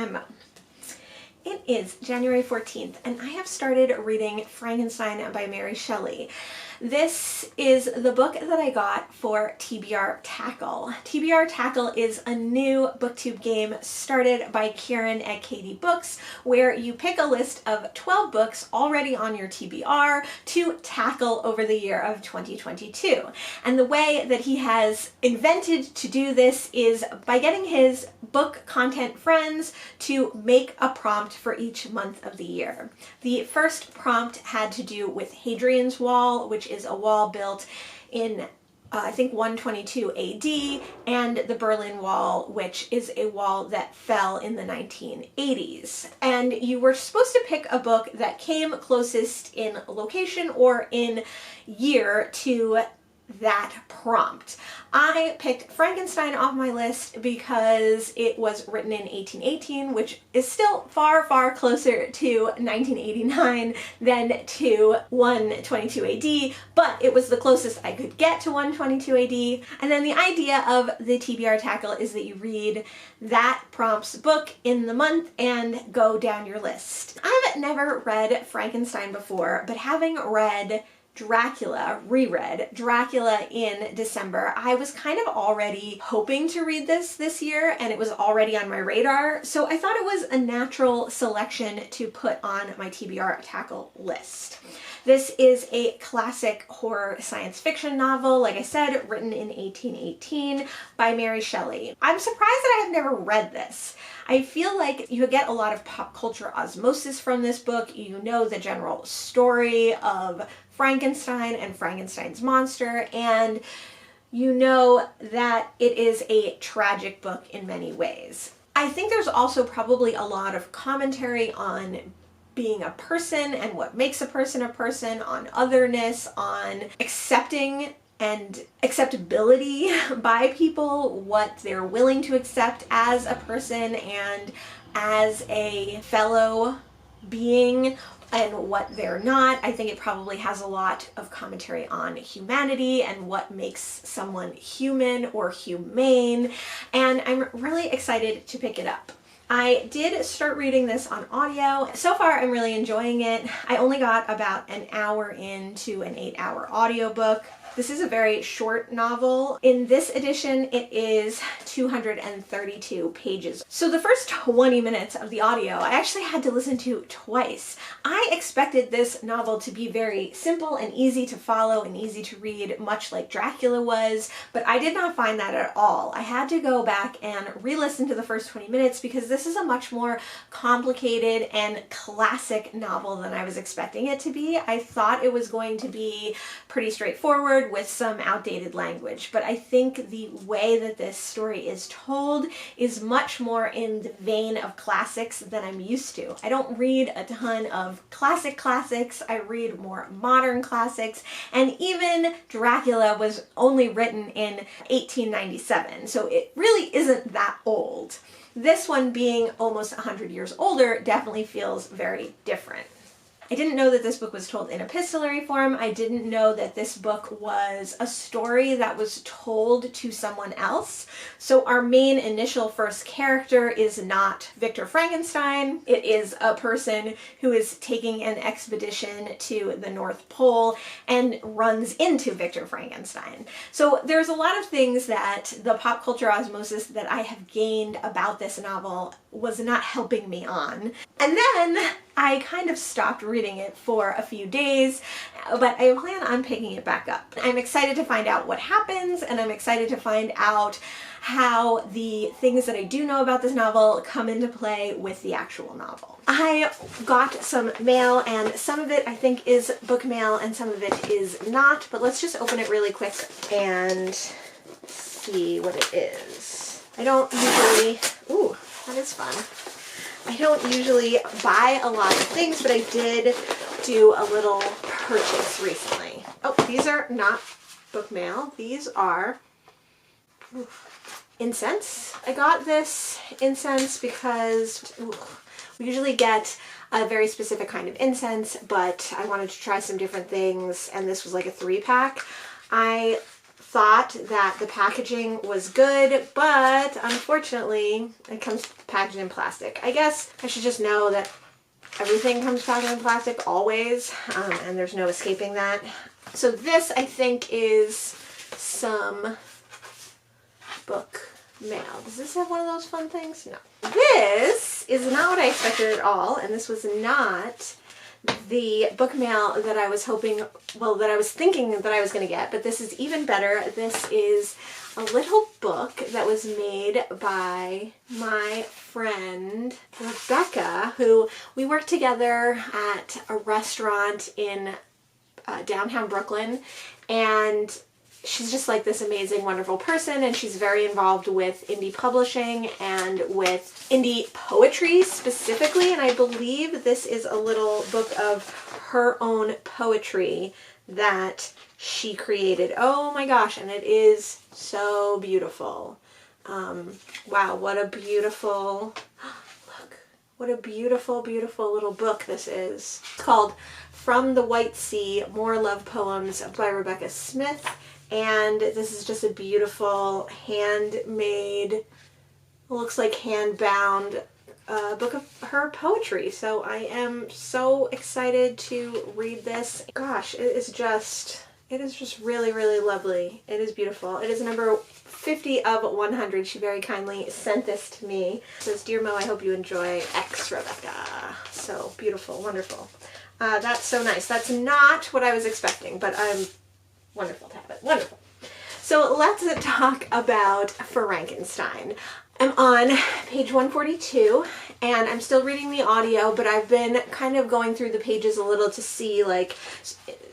Emma. It is January 14th, and I have started reading Frankenstein by Mary Shelley. This is the book that I got for TBR Tackle. TBR Tackle is a new booktube game started by Kieran at Katie Books, where you pick a list of 12 books already on your TBR to tackle over the year of 2022. And the way that he has invented to do this is by getting his book content friends to make a prompt for each month of the year. The first prompt had to do with Hadrian's Wall, which is a wall built in I think 122 AD, and the Berlin Wall, which is a wall that fell in the 1980s. And you were supposed to pick a book that came closest in location or in year to that prompt. I picked Frankenstein off my list because it was written in 1818, which is still far, far closer to 1989 than to 122 AD, but it was the closest I could get to 122 AD. And then the idea of the TBR Tackle is that you read that prompt's book in the month and go down your list. I've never read Frankenstein before, but having read reread Dracula in December, I was kind of already hoping to read this year, and it was already on my radar, so I thought it was a natural selection to put on my TBR Tackle list. This is a classic horror science fiction novel, like I said, written in 1818 by Mary Shelley. I'm surprised that I have never read this. I feel like you get a lot of pop culture osmosis from this book. You know the general story of Frankenstein and Frankenstein's monster, and you know that it is a tragic book in many ways. I think there's also probably a lot of commentary on being a person and what makes a person, on otherness, on accepting and acceptability by people, what they're willing to accept as a person and as a fellow being, and what they're not. I think it probably has a lot of commentary on humanity and what makes someone human or humane, and I'm really excited to pick it up. I did start reading this on audio. So far, I'm really enjoying it. I only got about an hour into an 8-hour audiobook. This is a very short novel. In this edition, it is 232 pages. So the first 20 minutes of the audio, I actually had to listen to twice. I expected this novel to be very simple and easy to follow and easy to read, much like Dracula was, but I did not find that at all. I had to go back and re-listen to the first 20 minutes because this is a much more complicated and classic novel than I was expecting it to be. I thought it was going to be pretty straightforward with some outdated language, but I think the way that this story is told is much more in the vein of classics than I'm used to. I don't read a ton of classics, I read more modern classics, and even Dracula was only written in 1897, so it really isn't that old. This one, being almost 100 years older, definitely feels very different. I didn't know that this book was told in epistolary form. I didn't know that this book was a story that was told to someone else. So our main initial first character is not Victor Frankenstein. It is a person who is taking an expedition to the North Pole and runs into Victor Frankenstein. So there's a lot of things that the pop culture osmosis that I have gained about this novel was not helping me on. And then I kind of stopped reading it for a few days, but I plan on picking it back up. I'm excited to find out what happens, and I'm excited to find out how the things that I do know about this novel come into play with the actual novel. I got some mail, and some of it I think is book mail and some of it is not, but let's just open it really quick and see what it is. I don't usually, ooh, that is fun. I don't usually buy a lot of things, but I did do a little purchase recently. Oh, these are not book mail. These are incense. I got this incense because we usually get a very specific kind of incense, but I wanted to try some different things, and this was like a 3-pack. I thought that the packaging was good, but unfortunately it comes packaged in plastic. I guess I should just know that everything comes packaged in plastic always, and there's no escaping that. So this, I think, is some book mail. Does this have one of those fun things? No. This is not what I expected at all, and this was not the book mail that I was hoping, well, that I was thinking that I was going to get, but this is even better. This is a little book that was made by my friend Rebecca, who we worked together at a restaurant in downtown Brooklyn, and she's just like this amazing, wonderful person, and she's very involved with indie publishing and with indie poetry specifically, and I believe this is a little book of her own poetry that she created. Oh my gosh, and it is so beautiful. Wow, what a beautiful, look, what a beautiful, beautiful little book this is. It's called From the White Sea, More Love Poems by Rebecca Smith. And this is just a beautiful handmade, looks like hand-bound book of her poetry. So I am so excited to read this. Gosh, it is just really, really lovely. It is beautiful. It is number 50 of 100. She very kindly sent this to me. It says, "Dear Mo, I hope you enjoy X, Rebecca." So beautiful, wonderful. That's so nice. That's not what I was expecting, but I'm wonderful to have it. Wonderful. So let's talk about Frankenstein. I'm on page 142 and I'm still reading the audio, but I've been kind of going through the pages a little to see like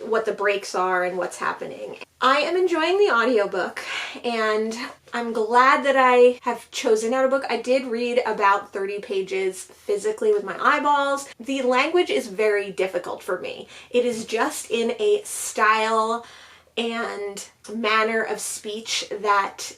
what the breaks are and what's happening. I am enjoying the audiobook and I'm glad that I have chosen out a book. I did read about 30 pages physically with my eyeballs. The language is very difficult for me. It is just in a style and manner of speech that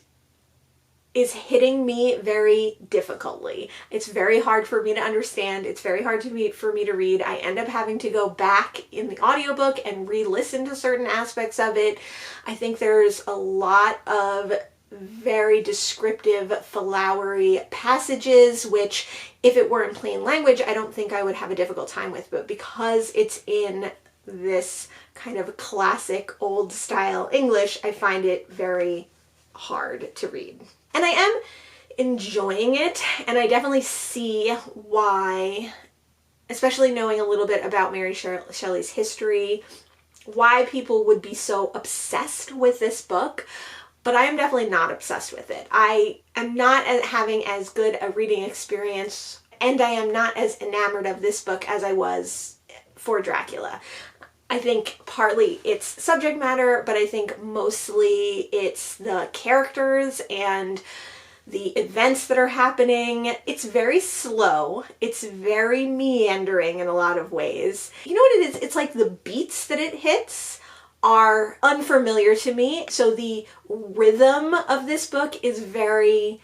is hitting me very difficultly. It's very hard for me to understand. It's very hard for me to read. I end up having to go back in the audiobook and re-listen to certain aspects of it. I think there's a lot of very descriptive, flowery passages, which if it were in plain language, I don't think I would have a difficult time with, but because it's in this kind of classic old style English, I find it very hard to read. And I am enjoying it, and I definitely see why, especially knowing a little bit about Mary Shelley's history, why people would be so obsessed with this book, but I am definitely not obsessed with it. I am not having as good a reading experience, and I am not as enamored of this book as I was for Dracula. I think partly it's subject matter, but I think mostly it's the characters and the events that are happening. It's very slow. It's very meandering in a lot of ways. You know what it is? It's like the beats that it hits are unfamiliar to me. So the rhythm of this book is very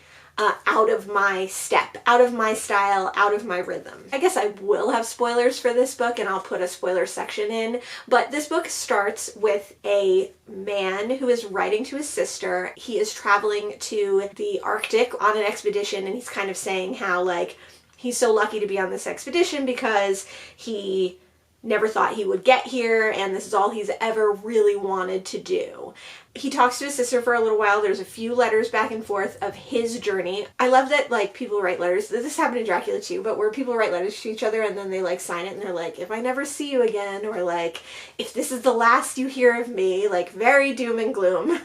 out of my step, out of my style, out of my rhythm. I guess I will have spoilers for this book and I'll put a spoiler section in, but this book starts with a man who is writing to his sister. He is traveling to the Arctic on an expedition and he's kind of saying how like he's so lucky to be on this expedition because he never thought he would get here and this is all he's ever really wanted to do. He talks to his sister for a little while. There's a few letters back and forth of his journey. I love that like people write letters. This happened in Dracula too, but where people write letters to each other and then they like sign it and they're like, if I never see you again, or like, if this is the last you hear of me, like very doom and gloom.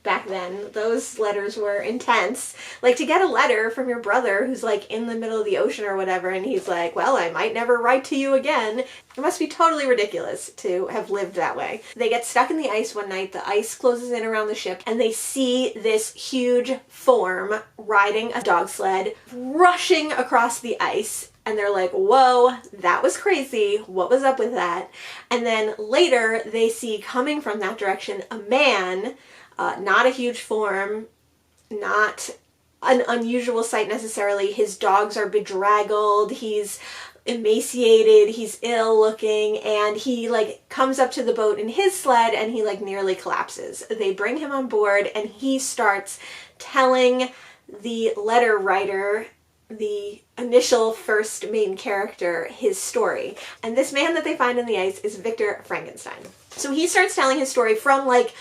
Back then, those letters were intense. Like to get a letter from your brother who's like in the middle of the ocean or whatever and he's like, well, I might never write to you again. It must be totally ridiculous to have lived that way. They get stuck in the ice one night. The ice closes in around the ship and they see this huge form riding a dog sled rushing across the ice and they're like, whoa, that was crazy. What was up with that? And then later they see coming from that direction a man, not a huge form, not an unusual sight necessarily. His dogs are bedraggled. He's emaciated, he's ill looking, and he like comes up to the boat in his sled and he like nearly collapses. They bring him on board and he starts telling the letter writer, the initial first main character, his story. And this man that they find in the ice is Victor Frankenstein. So he starts telling his story from like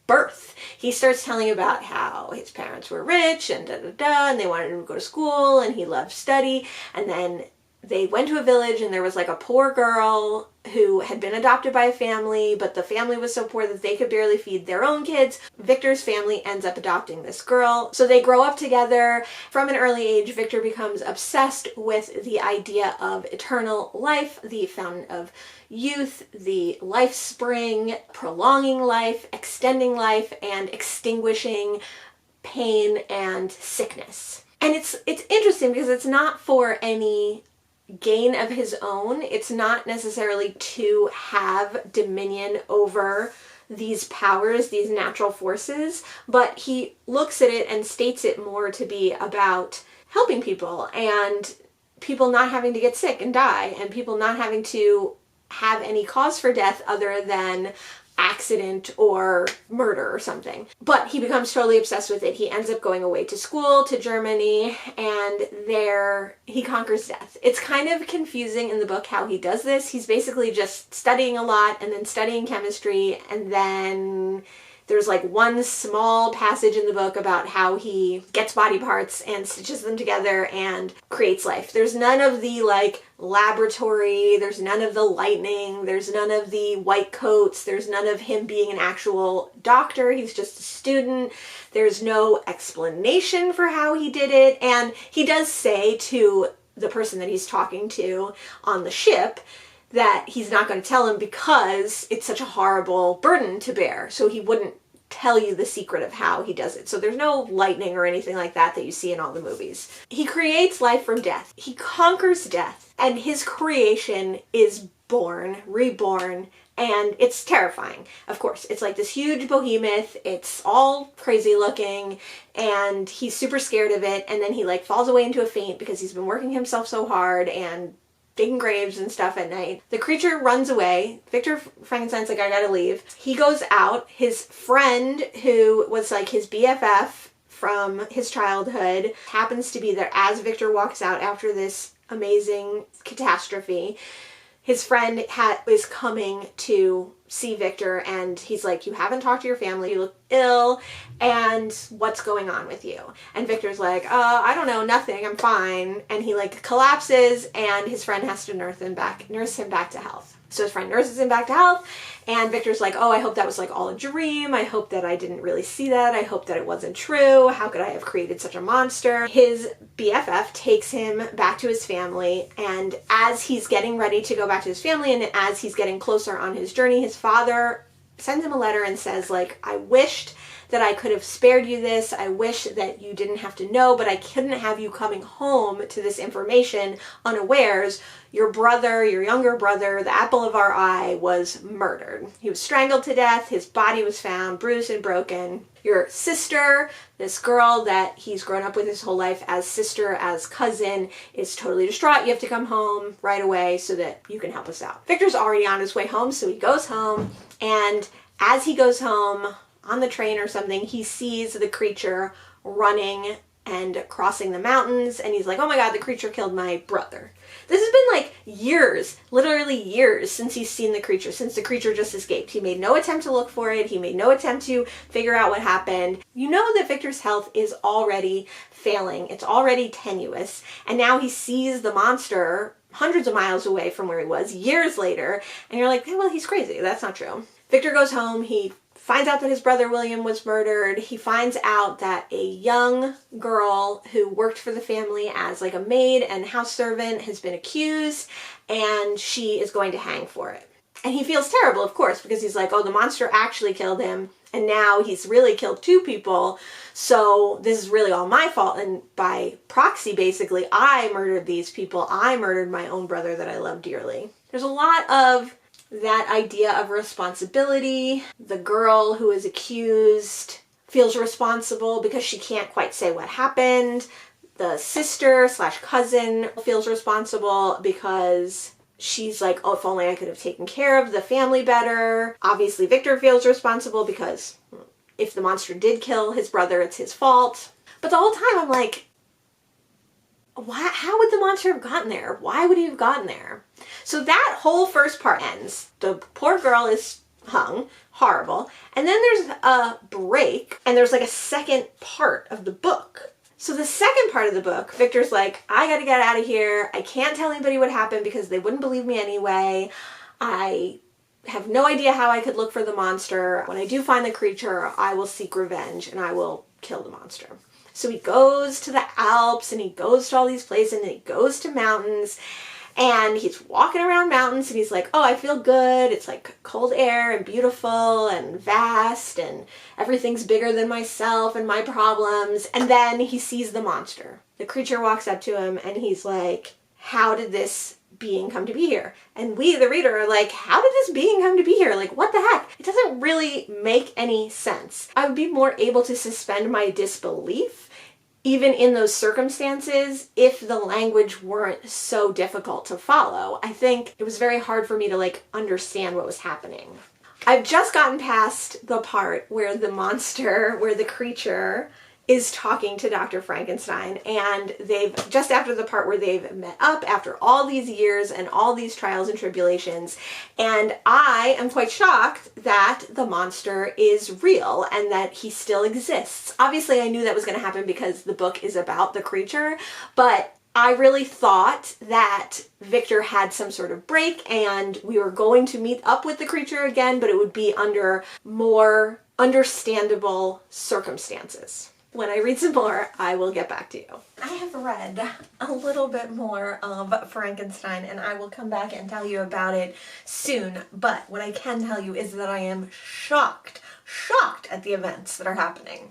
birth. He starts telling about how his parents were rich and and they wanted him to go to school and he loved study. And then they went to a village and there was like a poor girl who had been adopted by a family, but the family was so poor that they could barely feed their own kids. Victor's family ends up adopting this girl. So they grow up together. From an early age, Victor becomes obsessed with the idea of eternal life, the fountain of youth, the life spring, prolonging life, extending life, and extinguishing pain and sickness. And it's interesting because it's not for any gain of his own. It's not necessarily to have dominion over these powers, these natural forces, but he looks at it and states it more to be about helping people and people not having to get sick and die and people not having to have any cause for death other than accident or murder or something. But he becomes totally obsessed with it. He ends up going away to school to Germany, and there he conquers death. It's kind of confusing in the book how he does this. He's basically just studying a lot and then studying chemistry, and then there's like one small passage in the book about how he gets body parts and stitches them together and creates life. There's none of the like laboratory, there's none of the lightning, there's none of the white coats, there's none of him being an actual doctor. He's just a student. There's no explanation for how he did it. And he does say to the person that he's talking to on the ship that he's not going to tell him because it's such a horrible burden to bear. So he wouldn't tell you the secret of how he does it. So there's no lightning or anything like that that you see in all the movies. He creates life from death. He conquers death, and his creation is born, reborn, and it's terrifying. Of course, it's like this huge behemoth. It's all crazy looking, and he's super scared of it, and then he like falls away into a faint because he's been working himself so hard and digging graves and stuff at night. The creature runs away. Victor Frankenstein's like, I gotta leave. He goes out. His friend, who was like his BFF from his childhood, happens to be there as Victor walks out after this amazing catastrophe. His friend is coming to see Victor, and he's like, you haven't talked to your family, you look ill, and what's going on with you? And Victor's like, I don't know, nothing, I'm fine. And he like collapses, and his friend has to nurse him back to health. So his friend nurses him back to health, and Victor's like, oh, I hope that was like all a dream. I hope that I didn't really see that. I hope that it wasn't true. How could I have created such a monster? His BFF takes him back to his family, and as he's getting ready to go back to his family and as he's getting closer on his journey, his father sends him a letter and says, like, I wished that I could have spared you this. I wish that you didn't have to know, but I couldn't have you coming home to this information unawares. Your brother, your younger brother, the apple of our eye, was murdered. He was strangled to death. His body was found bruised and broken. Your sister, this girl that he's grown up with his whole life as sister, as cousin, is totally distraught. You have to come home right away so that you can help us out. Victor's already on his way home, so he goes home, and as he goes home on the train or something, he sees the creature running and crossing the mountains, and he's like, oh my god, the creature killed my brother. This has been like years, literally years, since he's seen the creature, since the creature just escaped. He made no attempt to look for it. He made no attempt to figure out what happened. You know that Victor's health is already failing. It's already tenuous. And now he sees the monster hundreds of miles away from where he was years later. And you're like, hey, well, he's crazy. That's not true. Victor goes home. He finds out that his brother William was murdered. He finds out that a young girl who worked for the family as like a maid and house servant has been accused, and she is going to hang for it. And he feels terrible, of course, because he's like, oh, the monster actually killed him, and now he's really killed two people, so this is really all my fault. And by proxy, basically, I murdered these people. I murdered my own brother that I love dearly. There's a lot of that idea of responsibility. The girl who is accused feels responsible because she can't quite say what happened. The sister slash cousin feels responsible because she's like, oh, if only I could have taken care of the family better. Obviously, Victor feels responsible because if the monster did kill his brother, it's his fault. But the whole time I'm like, how would the monster have gotten there? Why would he have gotten there? So that whole first part ends. The poor girl is hung. Horrible. And then there's a break, and there's like a second part of the book. So the second part of the book, Victor's like, I gotta get out of here. I can't tell anybody what happened because they wouldn't believe me anyway. I have no idea how I could look for the monster. When I do find the creature, I will seek revenge and I will kill the monster. So he goes to the Alps and he goes to all these places and he goes to mountains and he's walking around mountains and he's like, oh, I feel good. It's like cold air and beautiful and vast and everything's bigger than myself and my problems. And then he sees the monster. The creature walks up to him and he's like, how did this being come to be here? And we, the reader, are like, how did this being come to be here? Like, what the heck? It doesn't really make any sense. I would be more able to suspend my disbelief even in those circumstances if the language weren't so difficult to follow. I think it was very hard for me to like understand what was happening. I've just gotten past the part where the monster, where the creature is talking to Dr. Frankenstein, and they've, just after the part where they've met up after all these years and all these trials and tribulations, and I am quite shocked that the monster is real and that he still exists. Obviously, I knew that was going to happen because the book is about the creature, but I really thought that Victor had some sort of break and we were going to meet up with the creature again, but it would be under more understandable circumstances. When I read some more, I will get back to you. I have read a little bit more of Frankenstein and I will come back and tell you about it soon. But what I can tell you is that I am shocked at the events that are happening.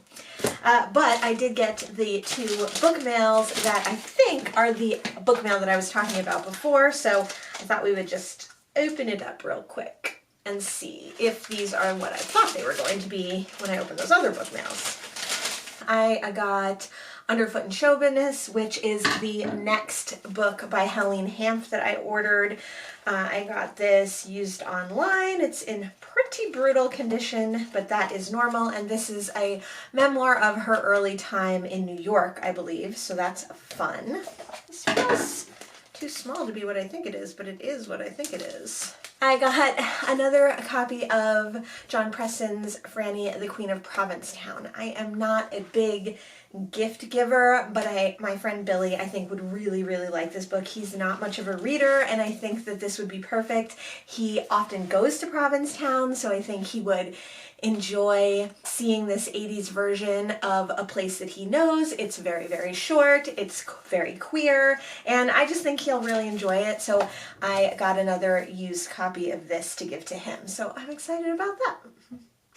But I did get the 2 book mails that I think are the book mail that I was talking about before. So I thought we would just open it up real quick and see if these are what I thought they were going to be when I opened those other book mails. I got Underfoot and Chauvinist, which is the next book by Helene Hanff that I ordered. I got this used online. It's in pretty brutal condition, but that is normal. And this is a memoir of her early time in New York, I believe. So that's fun. This feels too small to be what I think it is, but it is what I think it is. I got another copy of John Preston's Franny, the Queen of Provincetown. I am not a big gift giver, but my friend Billy, I think, would really, really like this book. He's not much of a reader, and I think that this would be perfect. He often goes to Provincetown, so I think he would enjoy seeing this 80s version of a place that he knows. It's very, very short, it's very queer, and I just think he'll really enjoy it. So I got another used copy of this to give to him. So I'm excited about that.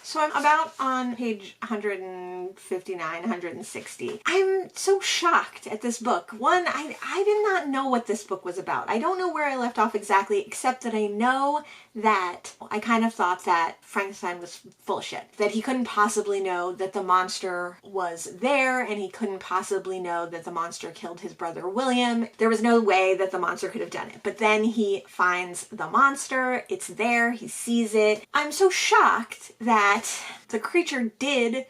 So I'm about on page 159, 160. I'm so shocked at this book. One, I did not know what this book was about. I don't know where I left off exactly, except that I know that I kind of thought that Frankenstein was full of shit. That he couldn't possibly know that the monster was there, and he couldn't possibly know that the monster killed his brother William. There was no way that the monster could have done it. But then he finds the monster, it's there, he sees it. I'm so shocked that the creature did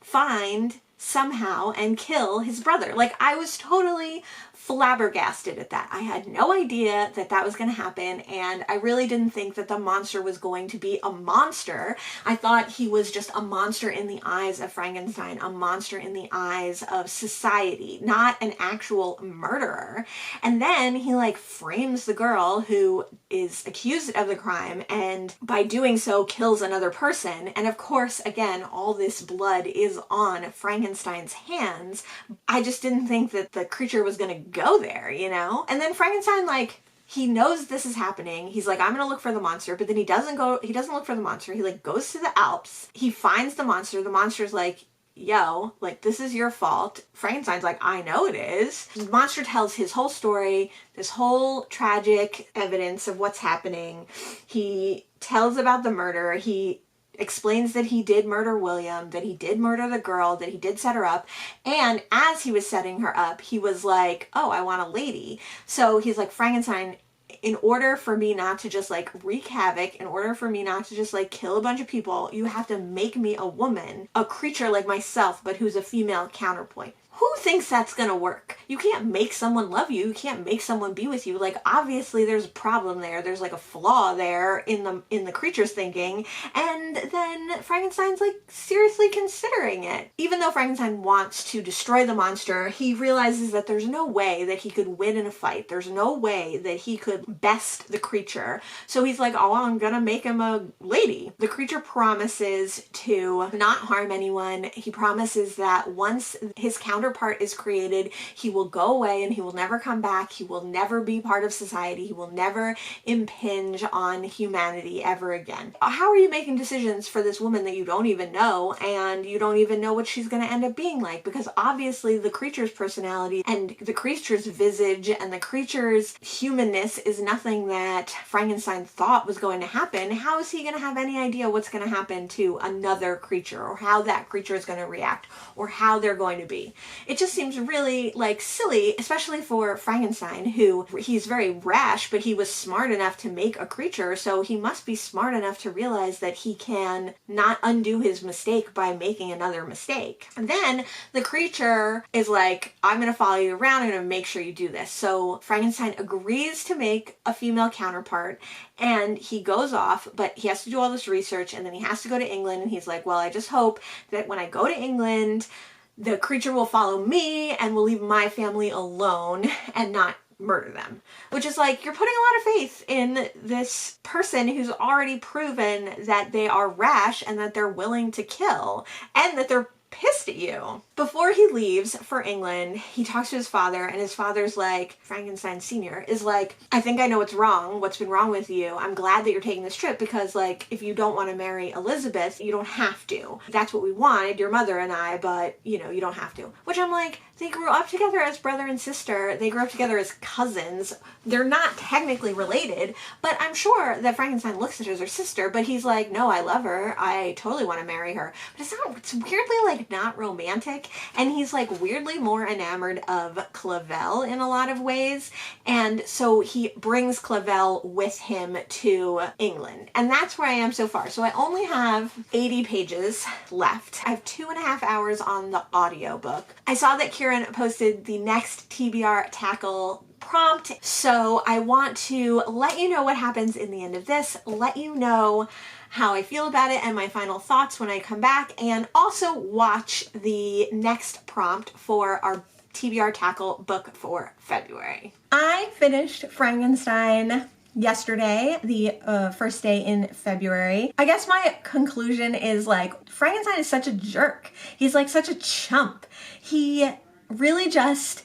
find somehow and kill his brother. Like, I was totally flabbergasted at that. I had no idea that that was going to happen, and I really didn't think that the monster was going to be a monster. I thought he was just a monster in the eyes of Frankenstein, a monster in the eyes of society, not an actual murderer. And then he like frames the girl who is accused of the crime, and by doing so kills another person. And of course, again, all this blood is on Frankenstein's hands. I just didn't think that the creature was going to go there, you know? And then Frankenstein, like, he knows this is happening. He's like, I'm gonna look for the monster, but then he doesn't look for the monster. He like goes to the Alps. He finds the monster. The monster's like, yo, like, this is your fault. Frankenstein's like, I know it is. The monster tells his whole story, this whole tragic evidence of what's happening. He tells about the murder. He explains that he did murder William, that he did murder the girl, that he did set her up. And as he was setting her up, he was like, oh, I want a lady. So he's like, Frankenstein, in order for me not to just like wreak havoc, in order for me not to just like kill a bunch of people, you have to make me a woman, a creature like myself, but who's a female counterpoint. Who thinks that's gonna work? You can't make someone love you. You can't make someone be with you. Like, obviously there's a problem there. There's like a flaw there in the creature's thinking. And then Frankenstein's like seriously considering it. Even though Frankenstein wants to destroy the monster, he realizes that there's no way that he could win in a fight. There's no way that he could best the creature. So he's like, oh, I'm gonna make him a lady. The creature promises to not harm anyone. He promises that once his counterpart is created, he will go away and he will never come back. He will never be part of society. He will never impinge on humanity ever again. How are you making decisions for this woman that you don't even know, and you don't even know what she's going to end up being like? Because obviously the creature's personality and the creature's visage and the creature's humanness is nothing that Frankenstein thought was going to happen. How is he going to have any idea what's going to happen to another creature, or how that creature is going to react, or how they're going to be? It just seems really like silly, especially for Frankenstein, who he's very rash, but he was smart enough to make a creature, so he must be smart enough to realize that he can not undo his mistake by making another mistake. And then the creature is like, I'm going to follow you around, I'm going to make sure you do this. So Frankenstein agrees to make a female counterpart, and he goes off, but he has to do all this research, and then he has to go to England, and he's like, well, I just hope that when I go to England, the creature will follow me and will leave my family alone and not murder them. Which is like, you're putting a lot of faith in this person who's already proven that they are rash and that they're willing to kill and that they're pissed at you. Before he leaves for England, he talks to his father, and his father's like, Frankenstein Sr. is like, I think I know what's wrong, what's been wrong with you. I'm glad that you're taking this trip because, like, if you don't want to marry Elizabeth, you don't have to. That's what we wanted, your mother and I, but, you know, you don't have to. Which I'm like, they grew up together as brother and sister. They grew up together as cousins. They're not technically related, but I'm sure that Frankenstein looks at her as her sister, but he's like, no, I love her. I totally want to marry her. But it's weirdly, like, not romantic. And he's, like, weirdly more enamored of Clavel in a lot of ways. And so he brings Clavel with him to England. And that's where I am so far. So I only have 80 pages left. I have 2.5 hours on the audiobook. I saw that Kieran posted the next TBR Tackle prompt, so I want to let you know what happens in the end of this, let you know how I feel about it and my final thoughts when I come back, and also watch the next prompt for our TBR Tackle book for February. I finished Frankenstein yesterday, the first day in February. I guess my conclusion is, like, Frankenstein is such a jerk. He's like such a chump. He really just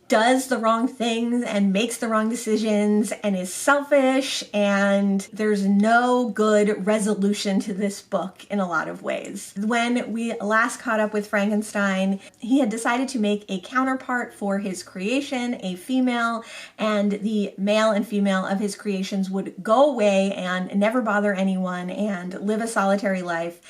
does the wrong things and makes the wrong decisions and is selfish, and there's no good resolution to this book in a lot of ways. When we last caught up with Frankenstein, he had decided to make a counterpart for his creation, a female, and the male and female of his creations would go away and never bother anyone and live a solitary life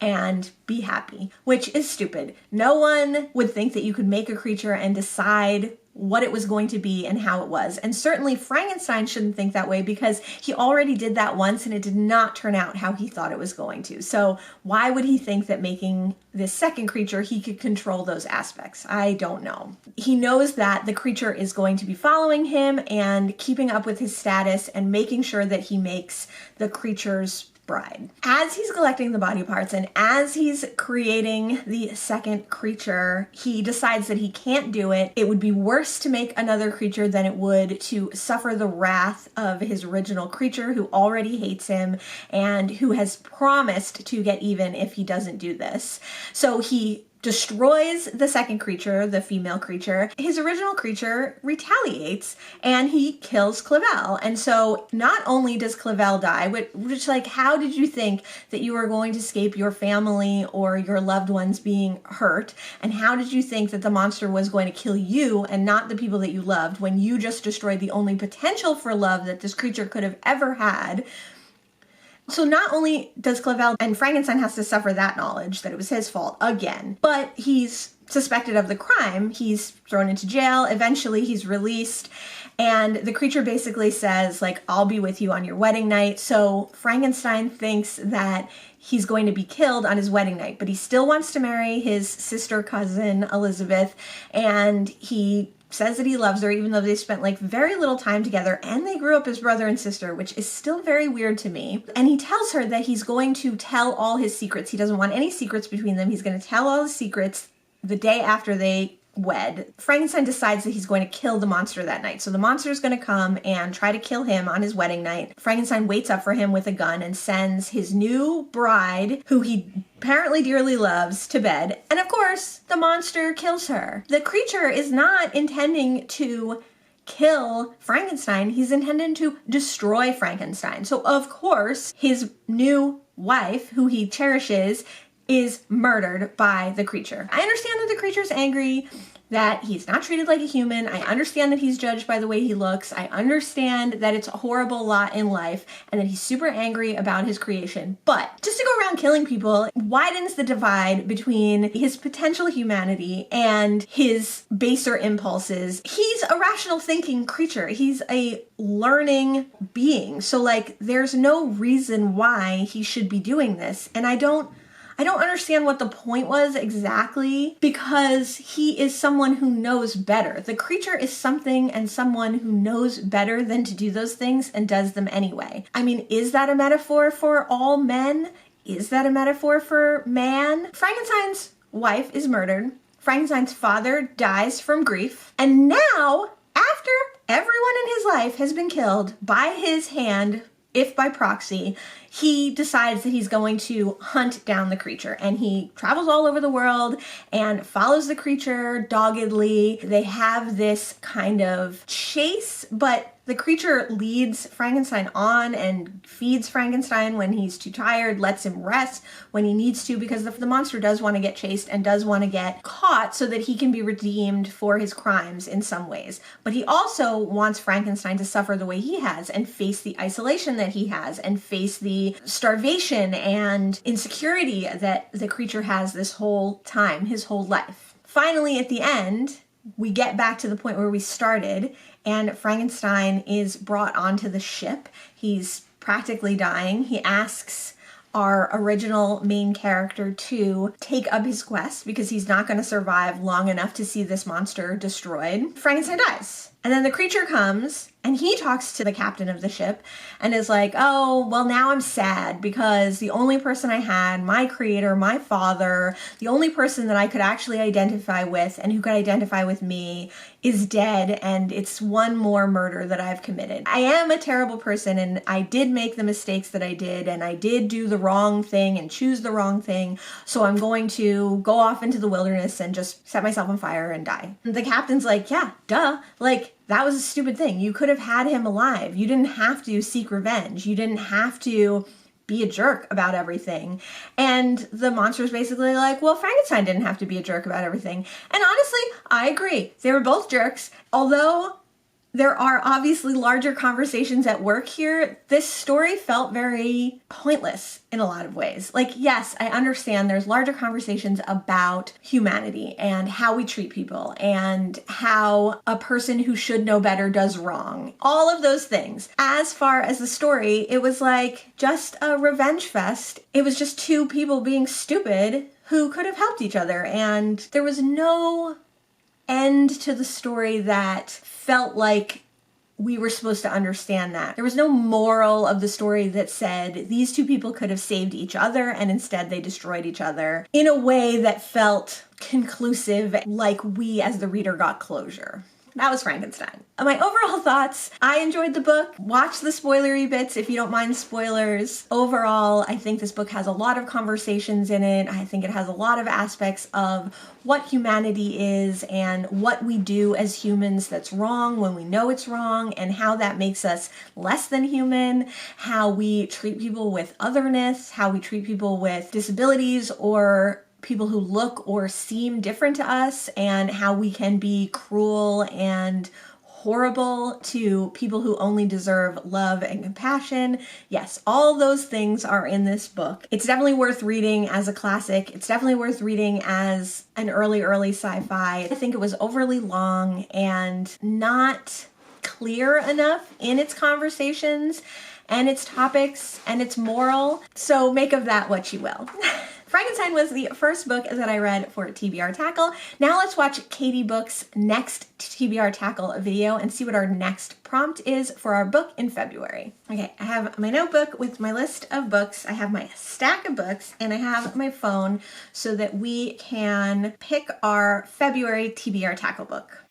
and be happy, which is stupid. No one would think that you could make a creature and decide what it was going to be and how it was. And certainly Frankenstein shouldn't think that way because he already did that once and it did not turn out how he thought it was going to. So why would he think that making this second creature, he could control those aspects? I don't know. He knows that the creature is going to be following him and keeping up with his status and making sure that he makes the creature's bride. As he's collecting the body parts and as he's creating the second creature, he decides that he can't do it. It would be worse to make another creature than it would to suffer the wrath of his original creature who already hates him and who has promised to get even if he doesn't do this. So he destroys the second creature, the female creature. His original creature retaliates and he kills Clavel. And so not only does Clavel die, which like, how did you think that you were going to escape your family or your loved ones being hurt? And how did you think that the monster was going to kill you and not the people that you loved when you just destroyed the only potential for love that this creature could have ever had? So not only does Clavel and Frankenstein has to suffer that knowledge that it was his fault again, but he's suspected of the crime. He's thrown into jail. Eventually he's released. And the creature basically says, like, I'll be with you on your wedding night. So Frankenstein thinks that he's going to be killed on his wedding night, but he still wants to marry his sister cousin, Elizabeth. And he says that he loves her, even though they spent like very little time together and they grew up as brother and sister, which is still very weird to me. And he tells her that he's going to tell all his secrets. He doesn't want any secrets between them. He's going to tell all his secrets the day after they wed. Frankenstein decides that he's going to kill the monster that night. So the monster is going to come and try to kill him on his wedding night. Frankenstein waits up for him with a gun and sends his new bride, who he apparently dearly loves, to bed. And of course, the monster kills her. The creature is not intending to kill Frankenstein. He's intended to destroy Frankenstein. So of course, his new wife, who he cherishes, is murdered by the creature. I understand that the creature's angry, that he's not treated like a human. I understand that he's judged by the way he looks. I understand that it's a horrible lot in life and that he's super angry about his creation. But just to go around killing people widens the divide between his potential humanity and his baser impulses. He's a rational thinking creature. He's a learning being. So like, there's no reason why he should be doing this. And I don't understand what the point was exactly, because he is someone who knows better. The creature is something and someone who knows better than to do those things and does them anyway. I mean, is that a metaphor for all men? Is that a metaphor for man? Frankenstein's wife is murdered. Frankenstein's father dies from grief. And now, after everyone in his life has been killed by his hand, if by proxy, he decides that he's going to hunt down the creature, and he travels all over the world and follows the creature doggedly. They have this kind of chase, but the creature leads Frankenstein on and feeds Frankenstein when he's too tired, lets him rest when he needs to, because the monster does want to get chased and does want to get caught so that he can be redeemed for his crimes in some ways. But he also wants Frankenstein to suffer the way he has and face the isolation that he has and face the starvation and insecurity that the creature has this whole time, his whole life. Finally, at the end, we get back to the point where we started, and Frankenstein is brought onto the ship. He's practically dying. He asks our original main character to take up his quest because he's not going to survive long enough to see this monster destroyed. Frankenstein dies. And then the creature comes and he talks to the captain of the ship and is like, oh, well, now I'm sad because the only person I had, my creator, my father, the only person that I could actually identify with and who could identify with me is dead, and it's one more murder that I've committed. I am a terrible person, and I did make the mistakes that I did, and I did do the wrong thing and choose the wrong thing, so I'm going to go off into the wilderness and just set myself on fire and die. And the captain's like, yeah, duh. Like, that was a stupid thing. You could have had him alive. You didn't have to seek revenge. You didn't have to be a jerk about everything. And the monster's basically like, well, Frankenstein didn't have to be a jerk about everything. And honestly, I agree. They were both jerks. Although there are obviously larger conversations at work here, this story felt very pointless in a lot of ways. Like, yes, I understand there's larger conversations about humanity and how we treat people and how a person who should know better does wrong. All of those things. As far as the story, it was like just a revenge fest. It was just two people being stupid who could have helped each other, and there was no end to the story that felt like we were supposed to understand that. There was no moral of the story that said these two people could have saved each other and instead they destroyed each other in a way that felt conclusive, like we as the reader got closure. That was Frankenstein. My overall thoughts, I enjoyed the book. Watch the spoilery bits if you don't mind spoilers. Overall, I think this book has a lot of conversations in it. I think it has a lot of aspects of what humanity is and what we do as humans that's wrong when we know it's wrong, and how that makes us less than human, how we treat people with otherness, how we treat people with disabilities or people who look or seem different to us, and how we can be cruel and horrible to people who only deserve love and compassion. Yes, all those things are in this book. It's definitely worth reading as a classic. It's definitely worth reading as an early sci-fi. I think it was overly long and not clear enough in its conversations and its topics and its moral. So make of that what you will. Frankenstein was the first book that I read for TBR Tackle. Now let's watch Katie Book's next TBR Tackle video and see what our next prompt is for our book in February. Okay, I have my notebook with my list of books, I have my stack of books, and I have my phone so that we can pick our February TBR Tackle book.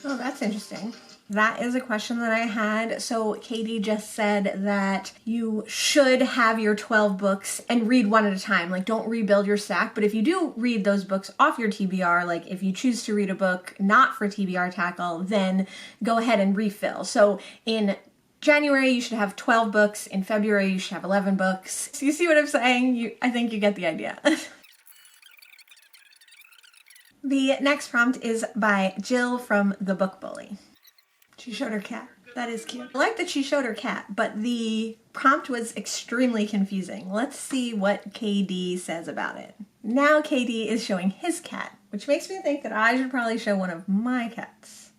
Oh, that's interesting. That is a question that I had. So Katie just said that you should have your 12 books and read one at a time. Like, don't rebuild your stack. But if you do read those books off your TBR, like if you choose to read a book not for TBR Tackle, then go ahead and refill. So in January, you should have 12 books. In February, you should have 11 books. So you see what I'm saying? I think you get the idea. The next prompt is by Jill from The Book Bully. She showed her cat. That is cute. I like that she showed her cat, but the prompt was extremely confusing. Let's see what KD says about it. Now KD is showing his cat, which makes me think that I should probably show one of my cats.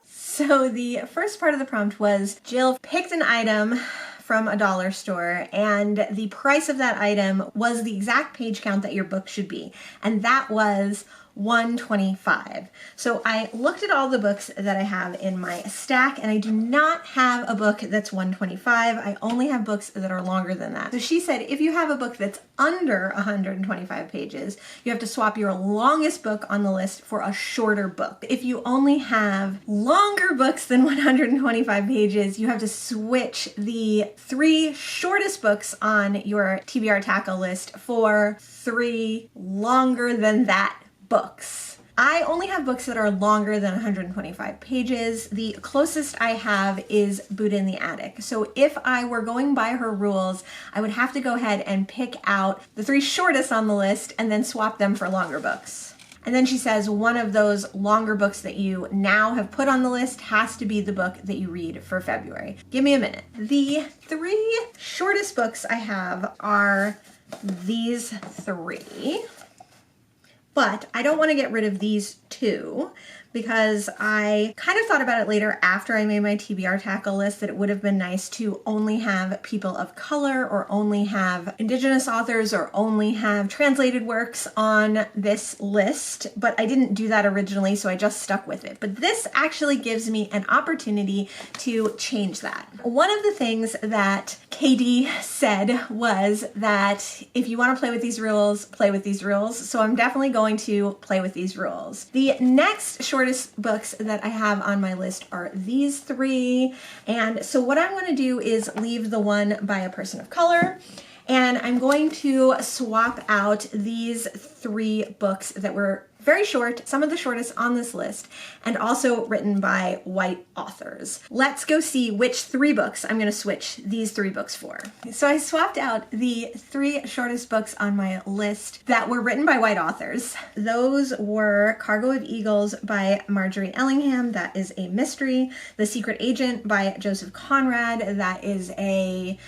So the first part of the prompt was Jill picked an item from a dollar store and the price of that item was the exact page count that your book should be. And that was 125. So I looked at all the books that I have in my stack and I do not have a book that's 125. I only have books that are longer than that. So she said if you have a book that's under 125 pages, you have to swap your longest book on the list for a shorter book. If you only have longer books than 125 pages, you have to switch the 3 shortest books on your TBR Tackle list for 3 longer than that books. I only have books that are longer than 125 pages. The closest I have is Buddha in the Attic. So if I were going by her rules, I would have to go ahead and pick out the 3 shortest on the list and then swap them for longer books. And then she says one of those longer books that you now have put on the list has to be the book that you read for February. Give me a minute. The 3 shortest books I have are these 3. But I don't want to get rid of these 2 because I kind of thought about it later after I made my TBR Tackle list that it would have been nice to only have people of color or only have Indigenous authors or only have translated works on this list, but I didn't do that originally, so I just stuck with it. But this actually gives me an opportunity to change that. One of the things that KD said was that if you want to play with these rules, play with these rules. So I'm definitely going to play with these rules. The next shortest books that I have on my list are these 3. And so what I'm going to do is leave the one by a person of color. And I'm going to swap out these 3 books that were very short, some of the shortest on this list, and also written by white authors. Let's go see which 3 books I'm going to switch these 3 books for. So I swapped out the 3 shortest books on my list that were written by white authors. Those were Cargo of Eagles by Margery Allingham, that is a mystery. The Secret Agent by Joseph Conrad, that is a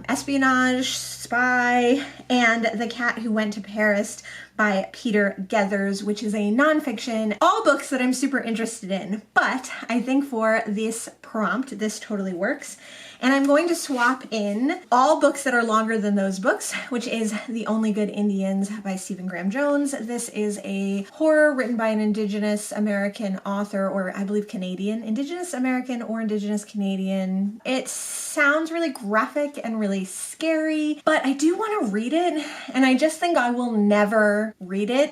espionage spy. And The Cat Who Went to Paris by Peter Gethers, which is a nonfiction. All books that I'm super interested in, but I think for this prompt, this totally works. And I'm going to swap in all books that are longer than those books, which is The Only Good Indians by Stephen Graham Jones. This is a horror written by an Indigenous American author, or I believe Canadian, Indigenous American or Indigenous Canadian. It sounds really graphic and really scary, but I do want to read it, and I just think I will never read it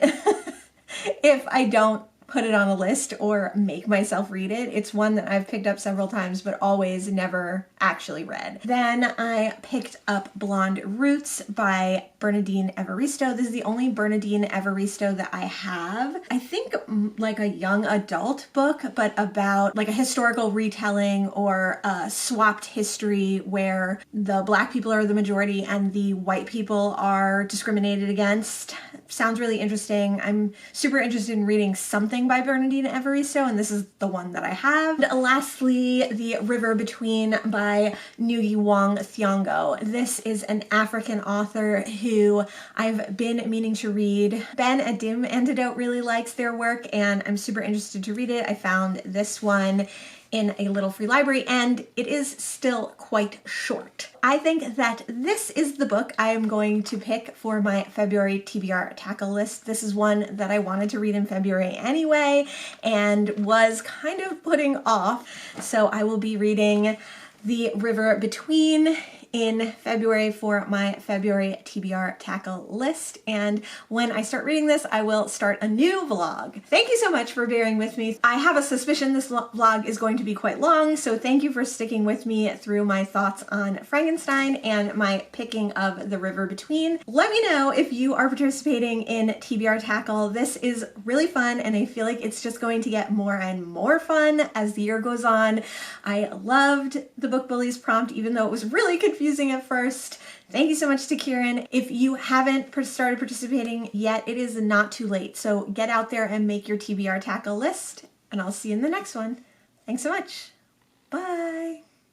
if I don't put it on a list or make myself read it. It's one that I've picked up several times but always never actually read. Then I picked up Blonde Roots by Bernardine Evaristo. This is the only Bernardine Evaristo that I have. I think like a young adult book, but about like a historical retelling or a swapped history where the Black people are the majority and the white people are discriminated against. Sounds really interesting. I'm super interested in reading something by Bernardine Evaristo, and this is the one that I have. And lastly, The River Between by Ngugi Wong Thiongo. This is an African author who I've been meaning to read. Ben at Dim Antidote really likes their work, and I'm super interested to read it. I found this one in a little free library, and it is still quite short. I think that this is the book I am going to pick for my February TBR Tackle List. This is one that I wanted to read in February anyway, and was kind of putting off. So I will be reading The River Between in February for my February TBR Tackle List. And when I start reading this, I will start a new vlog. Thank you so much for bearing with me. I have a suspicion this vlog is going to be quite long, so thank you for sticking with me through my thoughts on Frankenstein and my picking of The River Between. Let me know if you are participating in TBR Tackle. This is really fun, and I feel like it's just going to get more and more fun as the year goes on. I loved the Book Bullies prompt, even though it was really confusing at first. Thank you so much to Kieran. If you haven't started participating yet, it is not too late. So get out there and make your TBR Tackle list, and I'll see you in the next one. Thanks so much. Bye.